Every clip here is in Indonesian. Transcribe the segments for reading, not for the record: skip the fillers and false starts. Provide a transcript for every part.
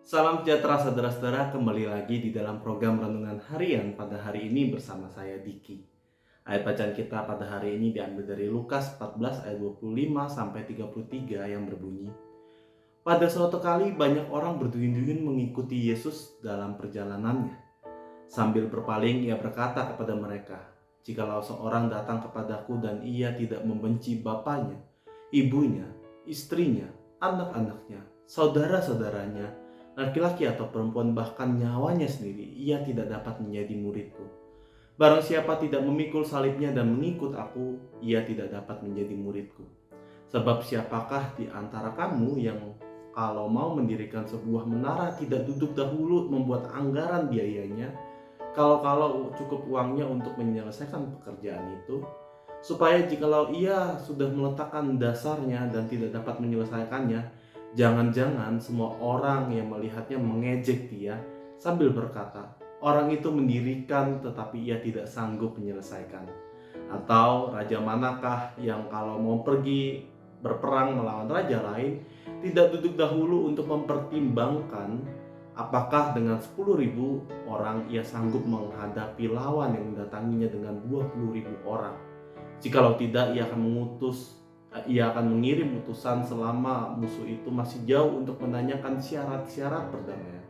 Salam sejahtera saudara-saudara, kembali lagi di dalam program Renungan Harian pada hari ini bersama saya Diki. Ayat bacaan kita pada hari ini diambil dari Lukas 14 ayat 25 sampai 33 yang berbunyi. Pada suatu kali banyak orang berduyun-duyun mengikuti Yesus dalam perjalanannya. Sambil berpaling ia berkata kepada mereka, "Jikalau seorang datang kepadaku dan ia tidak membenci bapaknya, ibunya, istrinya, anak-anaknya, saudara-saudaranya, laki-laki atau perempuan, bahkan nyawanya sendiri, ia tidak dapat menjadi muridku. Barang siapa tidak memikul salibnya dan mengikut aku, ia tidak dapat menjadi muridku. Sebab siapakah di antara kamu yang kalau mau mendirikan sebuah menara tidak duduk dahulu membuat anggaran biayanya, kalau cukup uangnya untuk menyelesaikan pekerjaan itu, supaya jikalau ia sudah meletakkan dasarnya dan tidak dapat menyelesaikannya, jangan-jangan semua orang yang melihatnya mengejek dia sambil berkata, orang itu mendirikan tetapi ia tidak sanggup menyelesaikan. Atau raja manakah yang kalau mau pergi berperang melawan raja lain, tidak duduk dahulu untuk mempertimbangkan apakah dengan 10.000 orang ia sanggup menghadapi lawan yang mendatanginya dengan 20.000 orang. Jikalau tidak, ia akan mengirim utusan selama musuh itu masih jauh untuk menanyakan syarat-syarat perdamaian.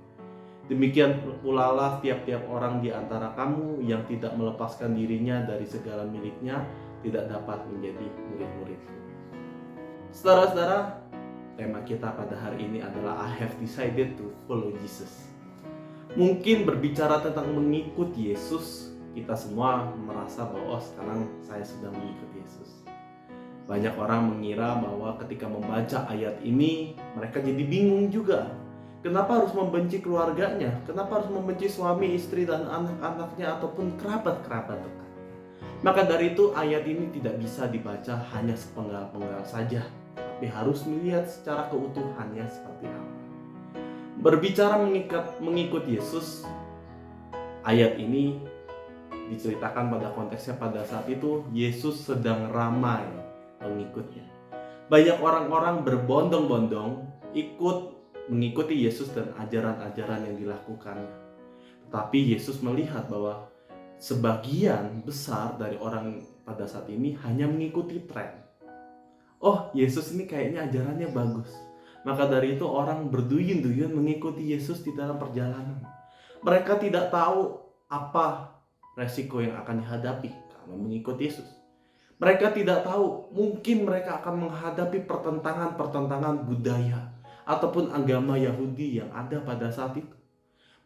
Demikian pula lah tiap-tiap orang di antara kamu yang tidak melepaskan dirinya dari segala miliknya tidak dapat menjadi murid-muridku." Saudara-saudara, tema kita pada hari ini adalah I have decided to follow Jesus. Mungkin berbicara tentang mengikut Yesus, kita semua merasa bahwa sekarang saya sudah mengikut Yesus. Banyak orang mengira bahwa ketika membaca ayat ini, mereka jadi bingung juga. Kenapa harus membenci keluarganya? Kenapa harus membenci suami, istri, dan anak-anaknya ataupun kerabat-kerabat dekat? Maka dari itu ayat ini tidak bisa dibaca hanya sepenggal-penggal saja, tapi harus melihat secara keutuhannya seperti apa. Berbicara mengikut Yesus, ayat ini diceritakan pada konteksnya pada saat itu Yesus sedang ramai pengikutnya. Banyak orang-orang berbondong-bondong ikut mengikuti Yesus dan ajaran-ajaran yang dilakukannya. Tetapi Yesus melihat bahwa sebagian besar dari orang pada saat ini hanya mengikuti tren. Oh, Yesus ini kayaknya ajarannya bagus. Maka dari itu orang berduyun-duyun mengikuti Yesus di dalam perjalanan. Mereka tidak tahu apa resiko yang akan dihadapi kalau mengikuti Yesus. Mereka tidak tahu, mungkin mereka akan menghadapi pertentangan-pertentangan budaya ataupun agama Yahudi yang ada pada saat itu.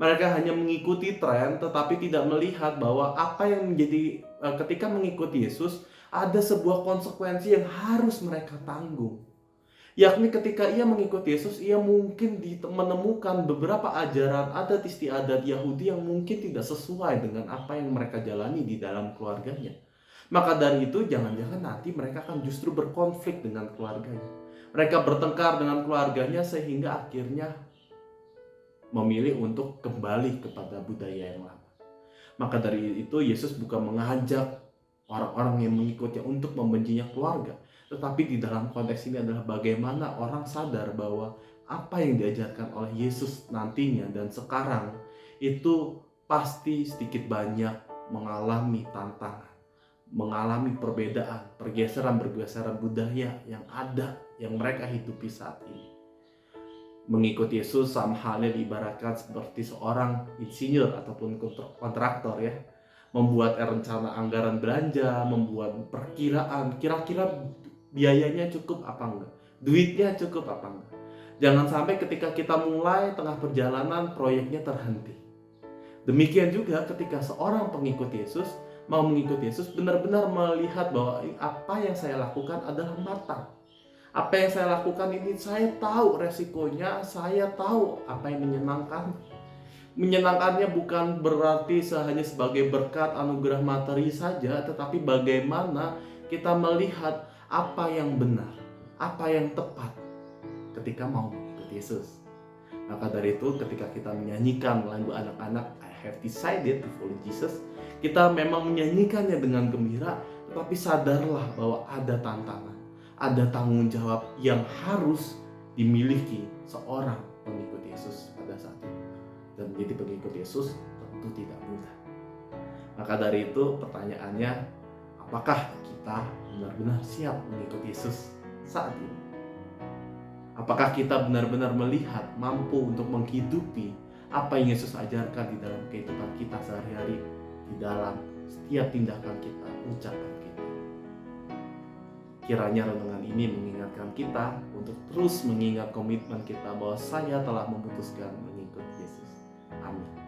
Mereka hanya mengikuti tren tetapi tidak melihat bahwa apa yang menjadi ketika mengikuti Yesus ada sebuah konsekuensi yang harus mereka tanggung. Yakni ketika ia mengikuti Yesus, ia mungkin menemukan beberapa ajaran adat istiadat Yahudi yang mungkin tidak sesuai dengan apa yang mereka jalani di dalam keluarganya. Maka dari itu jangan-jangan nanti mereka akan justru berkonflik dengan keluarganya. Mereka bertengkar dengan keluarganya sehingga akhirnya memilih untuk kembali kepada budaya yang lama. Maka dari itu Yesus bukan mengajak orang-orang yang mengikutnya untuk membencinya keluarga, tetapi di dalam konteks ini adalah bagaimana orang sadar bahwa apa yang diajarkan oleh Yesus nantinya dan sekarang itu pasti sedikit banyak mengalami tantangan, mengalami perbedaan, pergeseran budaya yang ada, yang mereka hidupi saat ini. Mengikuti Yesus sama halnya diibaratkan seperti seorang insinyur ataupun kontraktor ya, membuat rencana anggaran belanja, membuat perkiraan, kira-kira biayanya cukup apa enggak, duitnya cukup apa enggak. Jangan sampai ketika kita mulai tengah perjalanan proyeknya terhenti. Demikian juga ketika seorang pengikut Yesus mau mengikuti Yesus, benar-benar melihat bahwa apa yang saya lakukan adalah matang. Apa yang saya lakukan ini saya tahu resikonya, saya tahu apa yang menyenangkan. Menyenangkannya bukan berarti hanya sebagai berkat anugerah materi saja, tetapi bagaimana kita melihat apa yang benar, apa yang tepat ketika mau mengikuti Yesus. Maka dari itu ketika kita menyanyikan lagu anak-anak I have decided to follow Jesus, kita memang menyanyikannya dengan gembira, tetapi sadarlah bahwa ada tantangan, ada tanggung jawab yang harus dimiliki seorang pengikut Yesus pada pada saat itu. Dan menjadi pengikut Yesus tentu tidak mudah. Maka dari itu pertanyaannya, apakah kita benar-benar siap mengikut Yesus saat ini? Apakah kita benar-benar melihat, mampu untuk menghidupi apa yang Yesus ajarkan di dalam kehidupan kita sehari-hari, di dalam setiap tindakan kita, ucapan kita? Kiranya renungan ini mengingatkan kita untuk terus mengingat komitmen kita bahwa saya telah memutuskan mengikut Yesus. Amin.